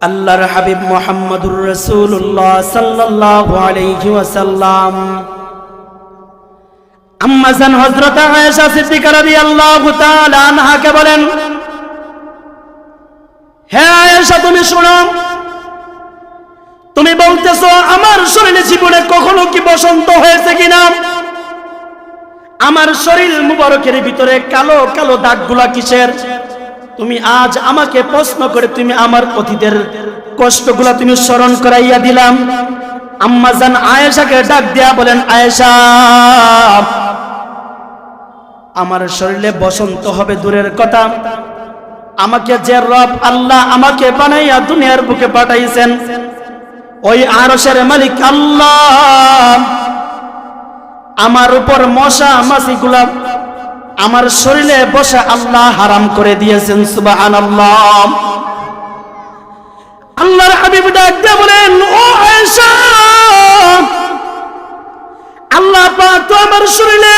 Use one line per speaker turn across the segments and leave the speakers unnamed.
আল্লাহর হাবিব মুহাম্মদুর রাসূলুল্লাহ সাল্লাল্লাহু আলাইহি ওয়াসাল্লাম আম্মা জান হযরত আয়েশা সিদ্দিকা রাদিয়াল্লাহু তাআলা আনহাকে বলেন, হে আয়েশা, তুমি শোনো, তুমি বলতেছো আমার শরীরে জীবনে কখনো কি বসন্ত হয়েছে কিনা? আমার শরীর মুবারকের ভিতরে কালো কালো দাগগুলা কিসের? তুমি আজ আমাকে প্রশ্ন করে তুমি আমার অতীতের কষ্টগুলা তুমি স্মরণ করাইয়া দিলাম। আম্মা জান আয়েশাকে ডাক দিয়া বলেন, আয়েশা, আমার শরীরে বসন্ত হবে দূরের কথা, আমাকে যে রব আল্লাহ আমাকে বানাইয়া দুনিয়ার বুকে পাঠাইছেন, ওই আরশের মালিক আল্লাহ আমার উপর মশা মাছিগুলা আমার শরীরে বসে আল্লাহ হারাম করে দিয়েছেন। সুবহানাল্লাহ। আল্লাহর হাবিব ডাক দিয়ে বলেন, ও আয়েশা, আল্লাহ পাক তো আমার শরীরে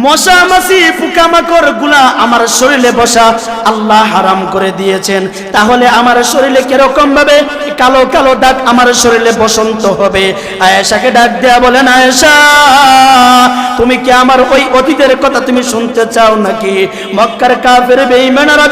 মশা মাছি পোকামাকড় গুলা আমার শরীরে বসা আল্লাহ হারাম করে দিয়েছেন, তাহলে আমার শরীরে কিরকম ভাবে কালো কালো দাগ আমার শরীরে বসন্ত হবে? আয়েশাকে ডাক দেয়া বলেন, আয়েশা, তুমি কি আমার ওই অতীতের কথা তুমি শুনতে চাও নাকি? মক্কার কাফের বেঈমানরা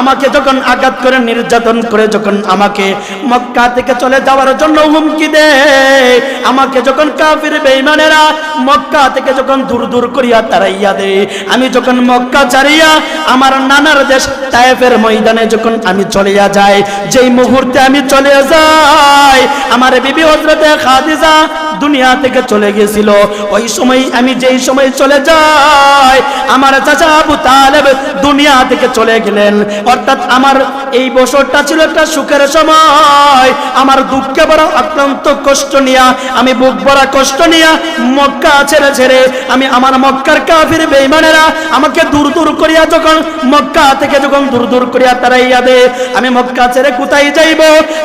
আমাকে যখন আঘাত করে নির্যাতন করে যখন আমাকে মক্কা থেকে চলে যাওয়ার জন্য হুমকি দেয়, আমাকে যখন কাফের বেঈমানেরা মক্কা থেকে যখন দূর দূর করিয়া তাড়াইয়া দেয়, আমি যখন মক্কা ছাড়িয়া আমার নানার দেশ তায়েফের ময়দানে যখন আমি চলিয়া যাই, যেই মুহূর্তে আমি চলে যাই, আমার বিবি হযরতে খাদিজা দুনিয়া থেকে চলে গেছিল, ওই সময় আমি যেই সময় চলে যাই, আমার চাচা আবু তালেব দুনিয়া থেকে চলে গেলেন। অর্থাৎ আমার এই বছরটা ছিল একটা সুখের সময়। আমার দুঃখে বড় অত্যন্ত কষ্ট নিয়া, আমি বুক ভরা কষ্ট নিয়া মক্কা ছেড়ে ছেড়ে আমি আমার মক্কার কাফির বেঈমানেরা আমাকে দূর দূর করিয়া যখন মক্কা থেকে যখন দূর দূর করিয়া তাড়াইয়া দে, আমি মক্কা ছেড়ে কোথায় যাইব?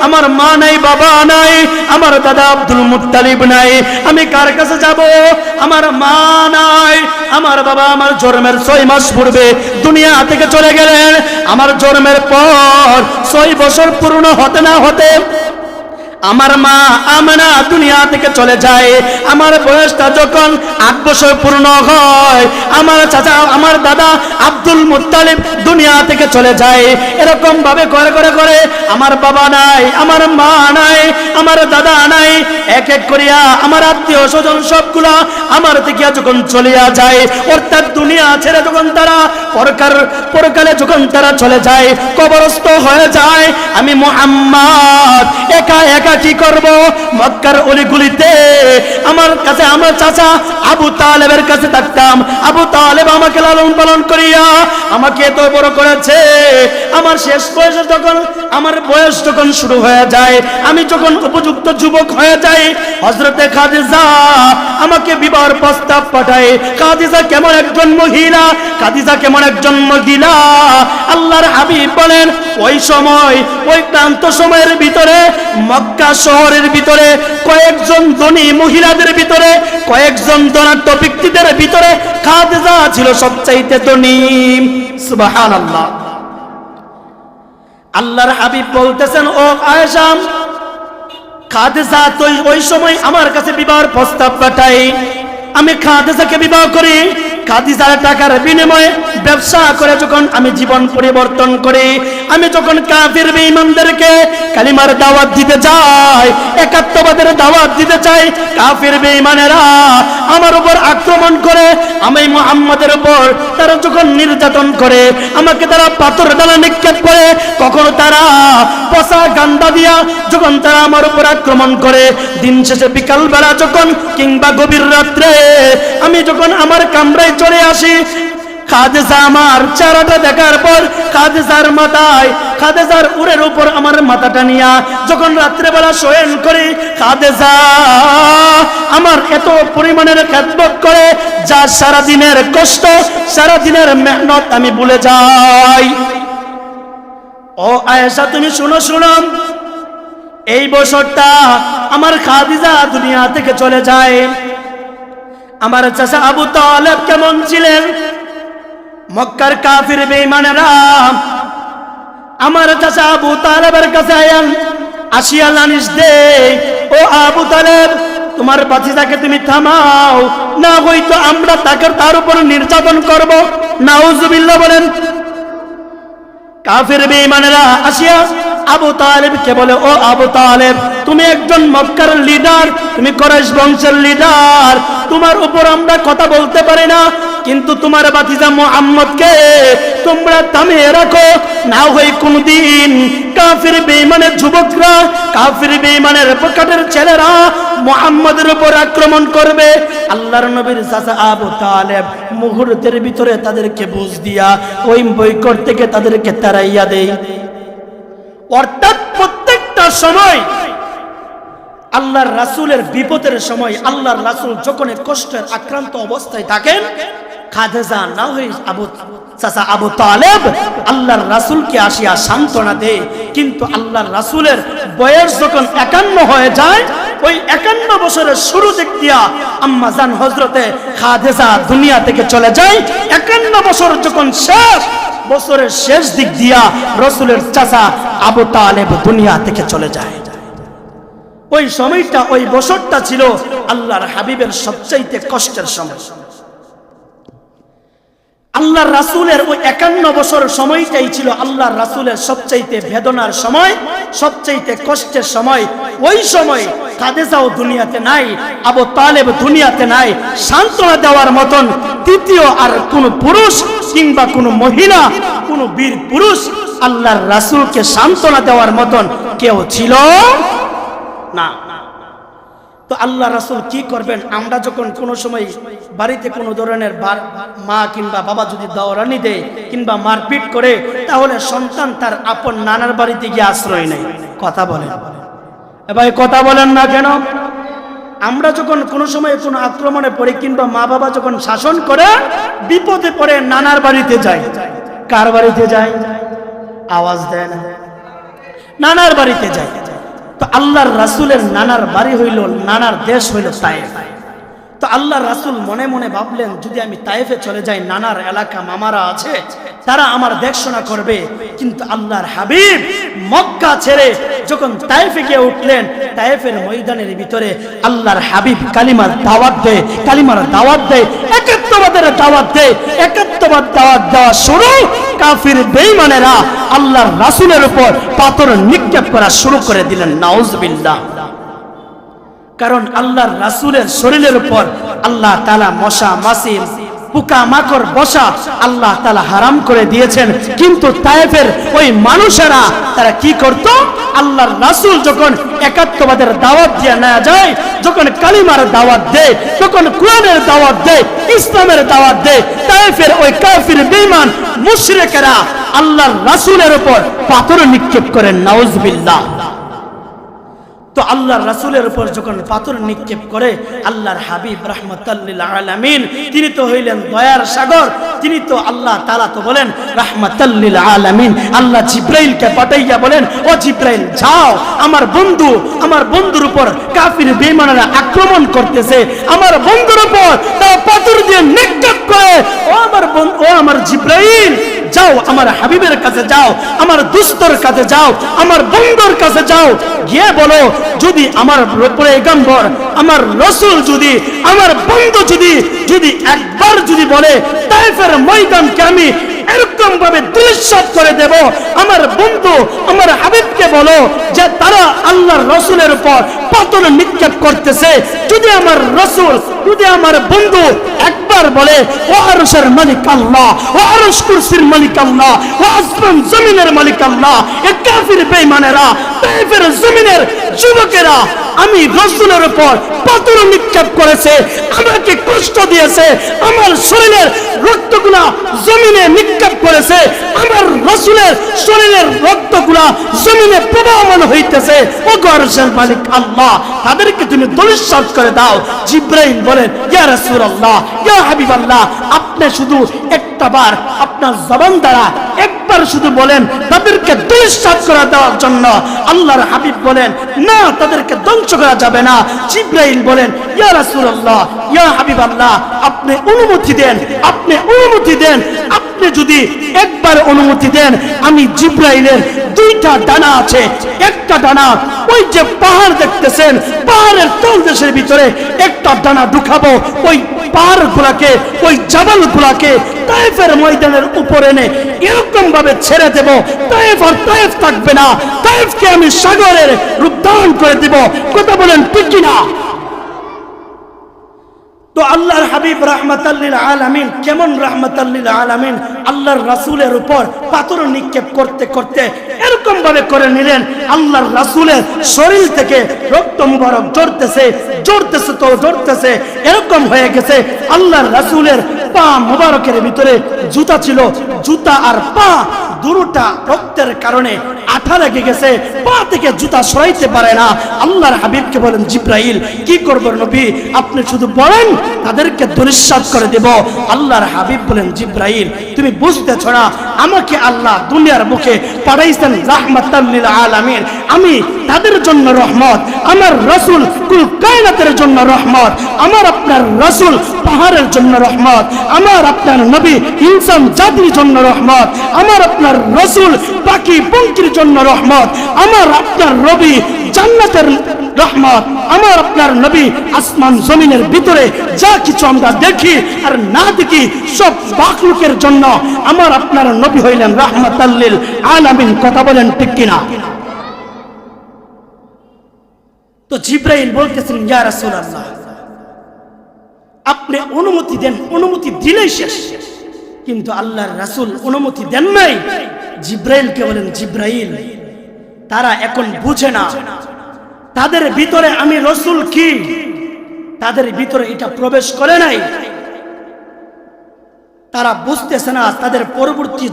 আমার মা নাই, বাবা নাই, আমার দাদা আব্দুল মুত্তালিব নাই, আমি কার কাছে যাব? আমার মা নাই, আমার বাবা আমার জন্মের 6 মাস পূর্বে দুনিয়া থেকে চলে গেলেন। আমার জন্মের পর 6 বছর পূর্ণ হতে না হতে আমার মা আমেনা দুনিয়া থেকে চলে যায়। আমার বয়সটা যখন 8 বছর পূর্ণ হয়, আমার চাচা আমার দাদা আব্দুল মুত্তালিব দুনিয়া থেকে চলে যায়। এরকম ভাবে করে করে করে আমার বাবা নাই, আমার মা নাই, আমার দাদা নাই, এক এক করিয়া আমার আত্মীয় স্বজন সবগুলা আমার থেকে যখন চলিয়া যায়, অর্থাৎ দুনিয়া ছেড়ে যখন তারা পরকালে যখন তারা চলে যায়, কবরস্থ হয়ে যায়, আমি মুহাম্মদ একা একা কি করব? মক্কার অলিগুলিতে আমার কাছে আমার চাচা আবু তালেবের কাছে থাকতাম। আবু তালেব আমাকে লালন পালন করিয়া আমাকে এত বড় করেছে। আমার শেষ বয়সে যখন আমার বয়স যখন শুরু হয়ে যায়, আমি যখন উপযুক্ত যুবক হয়ে যাই, হযরতে খাদিজা আমাকে বিবাহের প্রস্তাব পাঠায়। খাদিজা কেমন একজন মহিলা, খাদিজা কেমন একজন মহিলা! আল্লাহর হাবিব বলেন, ওই সময় ওই ক্লান্ত সময়ের ভিতরে মক্কা শহরের ভিতরে কয়েকজন ধনী মহিলাদের ভিতরে, কয়েকজন ধনাঢ্য ব্যক্তিদের ভিতরে খাদিজা ছিল সবচাইতে ধনী। সুবহানাল্লাহ। আল্লাহর হাবিব বলতেছেন, ও আয়েশা, খাদিজা তো ওই সময় আমার কাছে বিবাহের প্রস্তাব পাঠায়, আমি খাদিজাকে বিবাহ করি। খাদিজার টাকার বিনিময়ে ব্যবসা করে যখন আমি জীবন পরিবর্তন করি, আমি যখন কাফির বেঈমানদেরকে কালিমার দাওয়াত দিতে চাই, একাত্মবাদের দাওয়াত দিতে চাই, কাফির বেঈমানেরা আমার উপর আক্রমণ করে, আমি মুহাম্মাদের উপর তারা যখন নির্যাতন করে, আমাকে তারা পাথর ডালা নিক্ষেপ করে, কখনো তারা পচা গান্দা দিয়া যখন তারা আমার উপর আক্রমণ করে, দিন শেষে বিকাল বেলা যখন কিংবা গভীর রাত্রে আমি যখন আমার কামরায় চলে আসি, খাদিজা আমার চেহারাটা দেখার পর খাদিজার মাথায়, খাদিজার উরের উপর আমার মাথাটা নিয়া যখন রাত্রেবেলা শয়ন করি, খাদিজা আমার এত পরিমাণের খেদমত করে যা সারা দিনের কষ্ট, সারা দিনের মেহনত আমি ভুলে যাই। ও আয়েশা, তুমি শুনো শুনো, এই বছরটা আমার খাদিজা দুনিয়া থেকে চলে যায়। আমার চাচা আবু তালেব কেমন ছিলেন? মক্কার কাফির বেঈমানেরা আমার চাচা আবু তালেবের কাছে আয়ান আসিয়া লানিস দে, ও আবু তালেব তোমার বাতিজাকে তুমি থামাও, না হয়তো আমরা তার উপর নির্যাতন করব। নাউজুবিল্লাহ বলেন। কাফির বেঈমানেরা আসিয়া আবু তালেবকে বলে, ও আবু তালেব তুমি একজন মক্কার লিডার, তুমি কুরাইশ বংশের লিডার, তোমার উপর আমরা কথা বলতে পারি না, কিন্তু তোমার ভাতিজা মুহাম্মদকে তোমরা থামিয়ে রাখো, না হয় কোনদিন কাফির বেঈমানের যুবকরা, কাফির বেঈমানের পকেটের ছেলেরা মুহাম্মদের উপর আক্রমণ করবে। আল্লাহর নবীর চাচা আবু তালেব মুহূর্তের ভিতরে তাদেরকে বুঝ দিয়া ওই বৈকট থেকে তাদেরকে তাড়াইয়া দেয়। অর্থাৎ প্রত্যেকটা সময় আল্লাহর রাসূলের বিপদের সময়, আল্লাহর রাসূল যখন কষ্টের আক্রান্ত অবস্থায় থাকেন, খাদিজা না হই চাচা আবু তালেব আল্লাহর রাসূলকে আসিয়া সান্ত্বনা দেয়। কিন্তু আল্লাহর রাসূলের বয়স যখন 51 হয়ে যায়, ওই 51 বছরের শুরু দিক দিয়া আম্মা জান হযরতে খাদিজা দুনিয়া থেকে চলে যায়। 51 বছর যখন শেষ, বছরের শেষ দিক দিয়া রাসূলের চাচা আবু তালেব দুনিয়া থেকে চলে যায়। ওই সময়টা, ওই বছরটা ছিল আল্লাহর হাবিবের সবচাইতে কষ্টের সময়। আল্লাহর রাসূলের ওই 51 বছর সময়টাই ছিল আল্লাহর রাসূলের সবচাইতে বেদনার সময়, সবচাইতে কষ্টের সময়। ওই সময় খাদিজাও দুনিয়াতে নাই, আবু তালেব দুনিয়াতে নাই, সান্ত্বনা দেওয়ার মতন তৃতীয় আর কোন পুরুষ কিংবা কোন মহিলা, কোন বীর পুরুষ আল্লাহর রাসূলকে সান্ত্বনা দেওয়ার মতন কেউ ছিল না। তো আল্লাহ রাসূল কি করবেন? আমরা যখন কোনো সময় বাড়িতে কোনো ধরনের মা কিংবা বাবা যদি দৌড়ানি দেয় কিংবা মারপিট করে, তাহলে সন্তান তার আপন নানার বাড়িতে গিয়ে আশ্রয় নেয়। কথা বলেন ভাই, কথা বলেন না কেন? আমরা যখন কোনো সময় কোনো আক্রমণে পড়ি কিংবা মা বাবা যখন শাসন করে বিপদে পড়ে নানার বাড়িতে যায়। কার বাড়িতে যায়? আওয়াজ দেয় না। নানার বাড়িতে যায়। তো আল্লাহর রাসূলের নানার বাড়ি হইল, নানার দেশ হইল তায়েফ। তো আল্লাহর রাসূল মনে মনে ভাবলেন, যদি আমি তায়েফে চলে যাই, নানার এলাকা মামারা আছে, তারা আমার দেখশোনা করবে। কিন্তু আল্লাহর হাবিব মক্কা ছেড়ে যখন তায়েফে গিয়ে উঠলেন, তায়েফের ময়দানের ভিতরে আল্লাহর হাবিব কালিমার দাওয়াত দেয়, কালিমার দাওয়াত দেয়, একাত্মবাদের দাওয়াত দেয়। একাত্মবাদ দাওয়াত দেওয়া শুরু, কাফির বেঈমানেরা আল্লাহর রাসূলের উপর পাথর নিক্ষেপ করা শুরু করে দিলেন। নাউজুবিল্লাহ। কারণ আল্লাহর রাসূলের শরীরের উপর আল্লাহ তাআলা মশা মাছি পোকা মাকড় বসা আল্লাহ তাআলা হারাম করে দিয়েছেন। কিন্তু তায়েফের ওই মানুষেরা তারা কি করত? আল্লাহর রাসূল যখন একাত্মবাদের দাওয়াত দিয়ে না যায়, যখন কালিমার দাওয়াত দেয়, যখন কোরআনের দাওয়াত দেয়, ইসলামের দাওয়াত দেয়, তায়েফের ওই কাফির বেঈমান মুশরিকেরা আল্লাহর রাসূলের উপর পাথর নিক্ষেপ করেন। নাউজুবিল্লাহ। তো আল্লাহর রাসূলের উপর যখন পাথর নিক্ষেপ করে, আল্লাহর হাবিব রাহমাতাল লিল আলামিন, তিনি তো হইলেন দয়ার সাগর, তিনি তো আল্লাহ তাআলা তো বলেন রাহমাতাল লিল আলামিন। আল্লাহ জিবরাইলকে পাঠাইয়া বলেন, ও জিবরাইল যাও, আমার বন্ধুর উপর কাফির বেঈমানরা আক্রমণ করতেছে, আমার বন্ধুর উপর তারা পাথর দিয়ে নিক্ষেপ করে। ও আমার জিবরাইল যাও, আমার হাবিবের কাছে যাও, আমার দুস্তর কাছে যাও, আমার বন্ধুর কাছে যাও, গিয়ে বলো, যদি আমার পয়গম্বর, আমার রাসূল, যদি আমার বন্ধু যদি একবার যদি বলে তায়েফের ময়দানকে আমি এরকম ভাবে ধূলিসাৎ করে দেব, আমার বন্ধু আমার হাবিবকে বলো যে তারা আল্লাহর রাসূলের উপর পাথর নিক্ষেপ করতেছে। যদি আমার রাসূল, যদি আমার বন্ধু একবার বলে ও আরশের মালিক আল্লাহ, ও আরশ কুরসির মালিক আল্লাহ, ও আসমান জমিনের মালিক আল্লাহ, এ কাফির বেঈমানেরা, তায়েফের জমিনের যুবকেরা আমি রাসূলের উপর পাথর নিক্ষেপ করেছে, আমাকে কষ্ট দিয়েছে, আমার শরীরের রক্তগুলা জমিনে নিক্ষেপ করেছে, আমার রাসূলের শরীরের রক্তগুলা জমিনে প্রবাহমান হইতেছে, ও আরশের মালিক আল্লাহ তাদেরকে তুমি ধূলিসাৎ করে দাও। জিবরাইল বলেন, ইয়া রাসূলুল্লাহ, ইয়া হাবিবাল্লাহ, আপনি শুধু একটা বার আপনার জবান দ্বারা একবার শুধু বলেন তাদেরকে ধূলিসাৎ করে দেওয়ার জন্য। আল্লাহর হাবিব বলেন, না, তাদেরকে ধ্বংস করা যাবে না। জিবরাইল বলেন, ইয়া রাসূলুল্লাহ, ইয়া হাবিবাল্লাহ, আপনি অনুমতি দেন, আপনি অনুমতি দেন, আপনি আপনি যদি একবার অনুমতি দেন, আমি জিব্রাইলের দুইটা ডানা আছে, একটা ডানা ওই যে পাহাড় দেখতেছেন, পাহাড়ের তলদেশের ভিতরে একটা ডানা ঢুকাবো, ওই পাহাড় গুলাকে, ওই জাবাল গুলাকে তায়েফের ময়দানের উপরে এনে এরকম ভাবে ছেড়ে দেব, তায়েফ আর তায়েফ থাকবে না, তায়েফকে আমি সাগরের রূপ ধারণ করে দেব। কথা বলেন ঠিক কিনা? তো আল্লাহর হাবিব রাহমাতাল লিল আলামিন, কেমন রাহমাতাল লিল আলামিন, আল্লাহর রাসূলের উপর পাথর নিক্ষেপ করতে করতে এরকম ভাবে করে নিলেন, আল্লাহর রাসূলের শরীর থেকে রক্ত মুবারক ঝরতেছে ঝরতেছে তো ঝরতেছে, এরকম হয়ে গেছে আল্লাহর রাসূলের পা মুবারকের ভিতরে জুতা ছিল, জুতা আর পা দুটোটা রক্তের কারণে আঠা লেগে গেছে, পা থেকে জুতা সরাইতে পারে না। আল্লাহর হাবিবকে বলেন, জিব্রাইল কি করব নবী, আপনি শুধু বলেন, তাদেরকে ধূলিসাৎ করে দেব। আল্লাহর হাবিব বলেন, জিব্রাইল তুমি বুঝতেছ না, আমাকে আল্লাহ দুনিয়ার বুকে পাঠাইছেন রাহমাতাল লিল আলামিন, আমি তাদের জন্য রহমত, আমার রাসূল কুল কায়নাতের জন্য রহমত, আমার আপনার রাসূল পাহাড়ের জন্য রহমত, আমার আপনার নবী ইনসান জাতির জন্য রহমত, আমার আপনার রাসূল বাকি পঙ্কির জন্য রহমত, আমার আপনার নবী জান্নাতের রহমত, আমার আপনার নবী আসমান জমিনের ভিতরে যা কিছু আমরা দেখি আর না দেখি সব মাখলুকের জন্য আমার আপনার নবী হইলেন রাহমাতাল লিল আলামিন। কথা বলেন ঠিক কিনা? তো জিব্রাইল বলতেছেন, ইয়া রাসূলুল্লাহ আপনি অনুমতি দেন, অনুমতি দিলেই শেষ। কিন্তু আল্লাহর রাসূল অনুমতি দেন নাই। জিব্রাইলকে বলেন, জিব্রাইল তারা এখন বুঝে না তাদের ভিতরে আমি রাসূল কি, তাদের ভিতরে এটা প্রবেশ করে নাই, তারা বুঝতেছে না তাদের পরবর্তী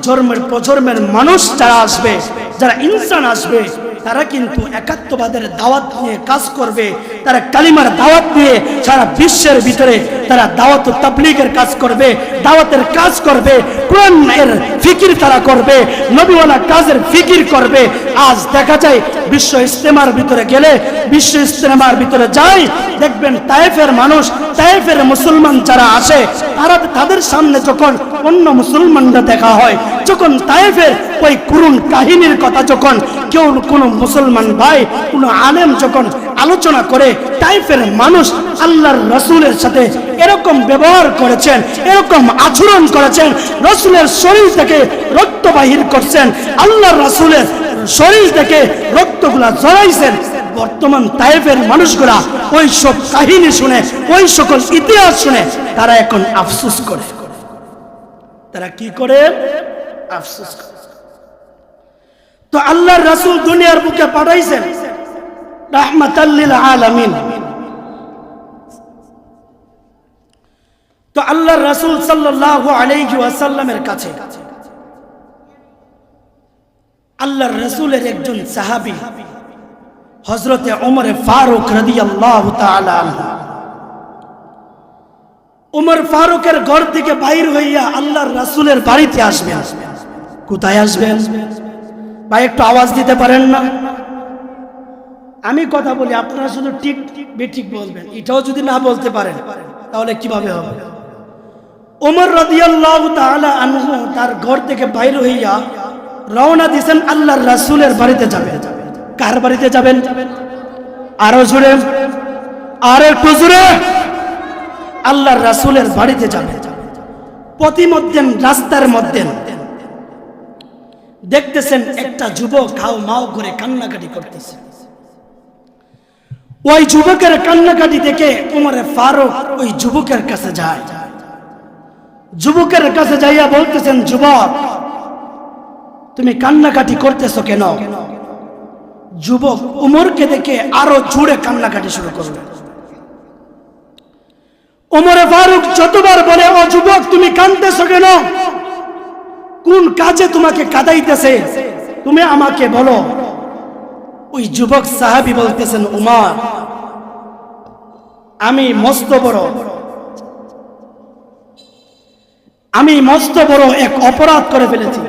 প্রজন্মের মানুষ যারা আসবে, যারা ইনসান আসবে, তারা কিন্তু একাত্মবাদের দাওয়াত নিয়ে কাজ করবে, তারা কালিমার দাওয়াত নিয়ে সারা বিশ্বের ভিতরে তারা দাওয়াত ও তাবলীগের কাজ করবে, দাওয়াতের কাজ করবে, কোরআনের ফিকির তারা করবে, নবীওয়ালা কাজের ফিকির করবে। আজ দেখা যায় বিশ্ব ইজতেমার ভিতরে গেলে, বিশ্ব ইজতেমার ভিতরে যাই, দেখবেন তায়েফের মানুষ, তায়েফের মুসলমান যারা আসে, তারা তাদের সামনে যখন অন্য মুসলমানরা দেখা হয়, যখন তায়েফের ওই করুণ কাহিনীর কথা যখন কেউ কোনো মুসলমান ভাই, কোনো আলেম যখন আলোচনা করে, তায়েফের মানুষ আল্লাহর রাসূলের সাথে এরকম ব্যবহার করেছেন, এরকম আচরণ করেছেন, রাসূলের শরীর থেকে রক্ত বাহির করছেন, আল্লাহর রাসূলের শরীর থেকে রক্তগুলা ঝরাইছেন। বর্তমান তায়েফের মানুষগুলা ওই সব কাহিনী শুনে, ওই সকল ইতিহাস শুনে তারা এখন আফসোস করে। তারা কি করে? আফসোস করে। তো আল্লাহর রাসূল দুনিয়ার বুকে পাঠাইছেন রাহমাতাল লিল আলামিন। তো আল্লাহর রাসূল সাল্লাল্লাহু আলাইহি ওয়াসাল্লামের কাছে আল্লাহর রাসূলের একজন সাহাবী হযরতে ওমর ফারুক রাদিয়াল্লাহু তাআলা আনহু, ওমর ফারুকের ঘর থেকে বাইর হইয়া আল্লাহর রাসূলের বাড়িতে আসবেন। কোথায় আসবেন ভাই, একটু আওয়াজ দিতে পারেন না? আমি কথা বলি, আপনারা শুধু ঠিক বেঠিক বলবেন। এটাও যদি না বলতে পারেন তাহলে কিভাবে হবে? ওমর রাদিয়াল্লাহু তাআলা আনহু তার ঘর থেকে বাইর হইয়া রওনা দিয়েছেন আল্লাহর রাসূলের বাড়িতে যাবেন। কার বাড়িতে যাবেন? আরো জোরে, আর একটু জোরে। আল্লাহর রাসূলের বাড়িতে যাবেন। পথিমধ্যে রাস্তার মধ্যে দেখতেছেন একটা যুবক হাও মাও করে কান্নাকাটি করতেছে। ওই যুবকের কান্নাকাটি দেখে ওমর ফারুক ওই যুবকের কাছে যায়। যুবকের কাছে যাইয়া বলতেছেন, যুবক তুমি কান্নাকাটি করতেছো কেন? যুবক ওমরকে দেখে আরো জোরে কান্নাকাটি শুরু করলো। ওমর ফারুক যতবার বলে, ও যুবক তুমি কাঁদতেছো কেন? কোন কাজে তোমাকে কাঁদাইতেছে? তুমি আমাকে বলো। ওই যুবক সাহাবী বলতেছেন, ওমর আমি মস্ত বড় এক অপরাধ করে ফেলেছি।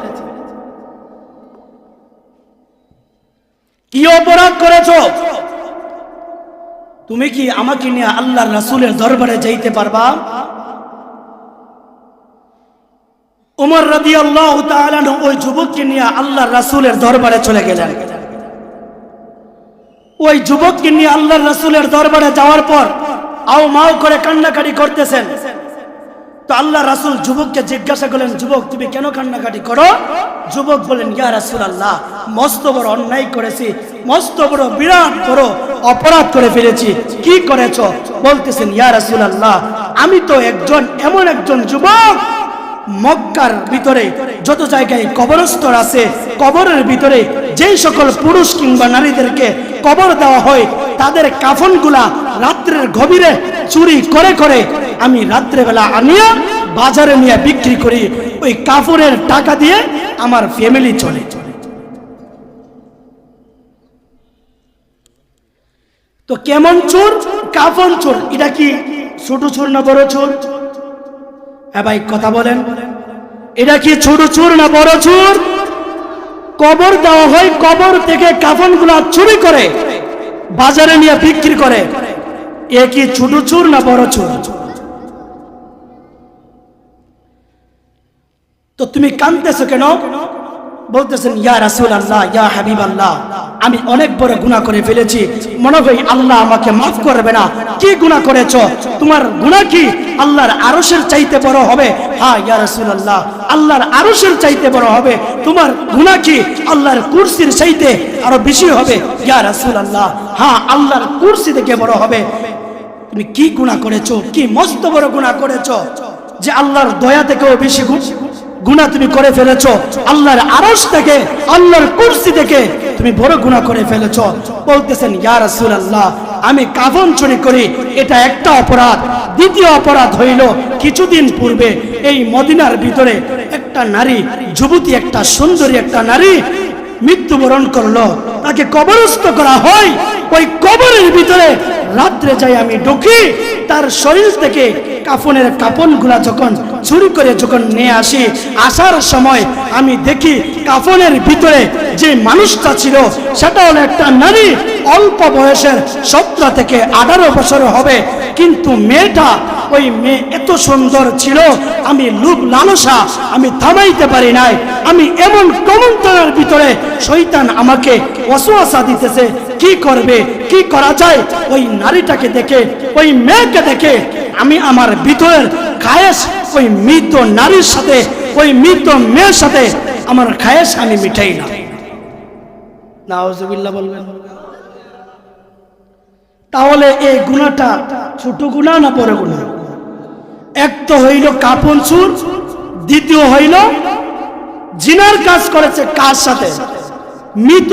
কি অপরাধ করেছো? তুমি কি আমাকে নিয়ে আল্লাহর রাসূলের দরবারে যাইতে পারবা? উমর রাদিয়াল্লাহু তাআলা আনহু ওই যুবককে নিয়ে আল্লাহর রাসূলের দরবারে চলে গেলেন। ওই যুবককে নিয়ে আল্লাহর রাসূলের দরবারে যাওয়ার পর আও মাও করে কান্নাকাটি করতেছেন। তো আল্লাহ রাসূল যুবককে জিজ্ঞাসা করলেন, যুবক তুমি কেন কান্নাকাটি করো? যুবক বলেন, ইয়া রাসূলুল্লাহ, মস্ত বড় অন্যায় করেছি, মস্ত বড় বিরাট বড় অপরাধ করে ফেলেছি। কি করেছো? বলতেছেন, ইয়া রাসূলুল্লাহ, আমি তো এমন একজন যুবক, মক্কার ভিতরে যত জায়গায় কবরস্থল আছে, কবরের ভিতরে যেই সকল পুরুষ কিংবা নারীদেরকে কবর দেওয়া হয় তাদের কাফনগুলা রাত্রের গভীরে চুরি করে করে আমি রাত্রেবেলা আনিয়া বাজারে নিয়ে বিক্রি করি। ওই কাফনের টাকা দিয়ে আমার ফ্যামিলি চলে। তো কেমন চোর? কাফন চোর। এটা কি ছোট চোর না বড় চোর? হ্যাঁ ভাই কথা বলেন, এটা কি ছোট চোর না বড় চোর? কবর দেওয়া হয়, কবর থেকে কাফনগুলা চুরি করে বাজারে নিয়ে বিক্রি করে। এ কি ছোট চোর না বড় চোর? তো তুমি কাঁদতেছো কেন? বলতেছেন, ইয়া রাসূলুল্লাহ, ইয়া হাবিবাল্লাহ, আমি অনেক বড় গুনাহ করে ফেলেছি, মনে হয় আল্লাহ আমাকে মাফ করবে না। কি গুনাহ করেছো? তোমার গুনাহ কি আল্লাহর আরশের চাইতে বড় হবে? হ্যাঁ ইয়া রাসূলুল্লাহ, আল্লাহর আরশের চাইতে বড় হবে। তোমার গুনাহ কি আল্লাহর কুরসির চাইতে আরো বেশি হবে? ইয়া রাসূলুল্লাহ, হ্যাঁ আল্লাহর কুরসি থেকে বড় হবে। তুমি কি গুনাহ করেছো? কি মস্ত বড় গুনাহ করেছো যে আল্লাহর দয়া থেকেও বেশি গুনাহ তুমি করে ফেলেছো? আল্লাহর আরশ থেকে, আল্লাহর কুরসি থেকে তুমি বড় গুনাহ করে ফেলেছো। বলতেছেন, ইয়া রাসূলুল্লাহ, আমি কাফন চুরি করি, এটা একটা অপরাধ। দ্বিতীয় অপরাধ হইল, কিছুদিন পূর্বে এই মদিনার ভিতরে একটা নারী, যুবতী, একটা সুন্দরী একটা নারী মৃত্যুবরণ করলো, তাকে কবরস্থ করা হয়। ওই কবরের ভিতরে রাত্রে যাই আমি ঢুকি, তার শরীর থেকে কাফনের কাপনগুলা যখন চুরি করে যখন নিয়ে আসি, আসার সময় আমি দেখি কাফনের ভিতরে যে মানুষটা ছিল সেটা হলো একটা নারী, অল্প বয়সের 17 থেকে 18 বছর হবে। কিন্তু মেয়েটা, ওই মেয়ে এত সুন্দর ছিল, আমি লোভ লালসা আমি থামাইতে পারি নাই। আমি এমন কমন্তরের ভিতরে শয়তান আমাকে ওয়াসওয়াসা দিতেছে, কি করবে, কি করা যায়। ওই নারীটাকে দেখে, ওই মেয়েকে দেখে আমি আমার ভিতরের খায়েশ ওই মৃত নারীর সাথে, ওই মৃত মেয়ের সাথে আমার খায়েশ আমি মিটাই না। নাউজুবিল্লাহ বলবেন। তাহলে এই গুনাহটা ছোট গুনাহ না বড় গুনাহ? এক তো হইল কাফন চুর, দ্বিতীয় হইল জিনার কাজ করেছে। কার সাথে? মৃত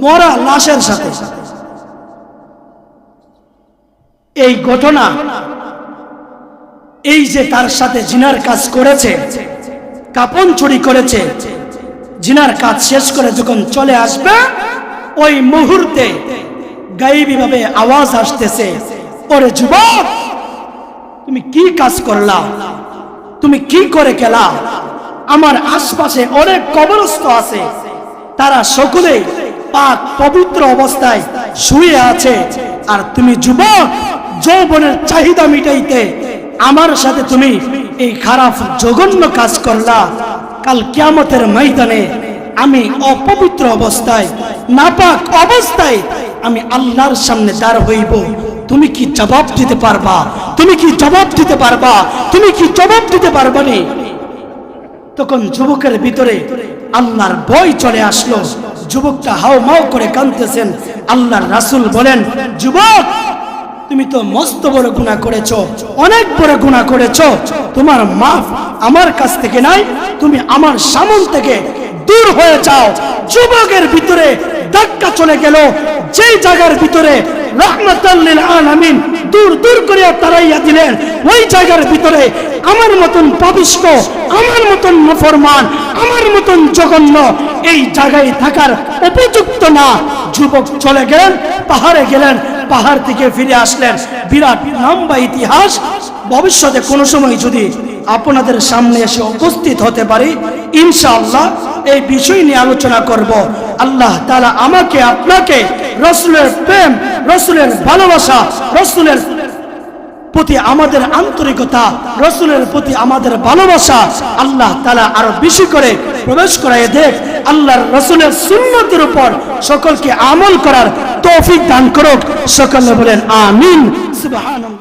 মরা লাশের সাথে। এই ঘটনা, এই যে তার সাথে জিনার কাজ করেছে, কাফন চুরি করেছে, জিনার কাজ শেষ করে যখন চলে আসবে, ওই মুহূর্তে গায়েবী ভাবে আওয়াজ আসতেছে, ওরে যুবক, তুমি কি কাজ করলা? তুমি কি করে গেলা? আমার আশপাশে অনেক কবরস্থ আছে, তারা সকলেই পাক পবিত্র অবস্থায় শুয়ে আছে, আর তুমি যুবক যৌবনের চাহিদা মিটাইতে আমার সাথে তুমি এই খারাপ জঘন্য কাজ করলা। কাল কিয়ামতের ময়দানে আমি অপবিত্র অবস্থায়, নাপাক অবস্থায় আমি আল্লাহর সামনে দাঁড় হইব। তুমি কি জবাব দিতে পারবা? তুমি কি জবাব দিতে পারবা? তুমি কি জবাব দিতে পারবা নি? তখন যুবকের ভিতরে আল্লাহর ভয় চলে আসলো। যুবকটা হাউমাউ করে কাঁদতেছেন। আল্লাহর রাসূল বলেন, যুবক, তুমি তো মস্ত বড় গুনাহ করেছো, অনেক বড় গুনাহ করেছো। তোমার মাফ আমার কাছ থেকে নাই, তুমি আমার সামনে থেকে দূর হয়ে যাও। যুবকের ভিতরে ধাক্কা চলে গেল। যেই জায়গার ভিতরে রাহমাতাল লিল আলামিন দূর দূর করে তারাইয়া দিলেন, ওই জায়গার ভিতরে আমার মতন পাপিষ্ঠ, আমার মতন নাফরমান, আমার মতন জঘন্য এই জায়গায় থাকার উপযুক্ত না। যুবক চলে গেলেন, পাহাড়ে গেলেন, পাহাড় থেকে ফিরে আসলেন। বিরাট লম্বা ইতিহাস। ভবিষ্যতে কোনো সময় যদি আপনাদের সামনে এসে উপস্থিত হতে পারি, ইনশাআল্লাহ এই বিষয় নিয়ে আলোচনা করব। আল্লাহ তাআলা আমাকে আপনাকে রাসূলের প্রেম, রাসূলের ভালোবাসা, রাসূলের প্রতি আমাদের আন্তরিকতা, রাসূলের প্রতি আমাদের ভালোবাসা আল্লাহ তাআলা আরো বেশি করে প্রবেশ করায় দেখ। আল্লাহর রাসূলের সুন্নতের উপর সকলকে আমল করার তৌফিক দান করুক। সকলে বলেন আমিন। সুবহানাল্লাহ।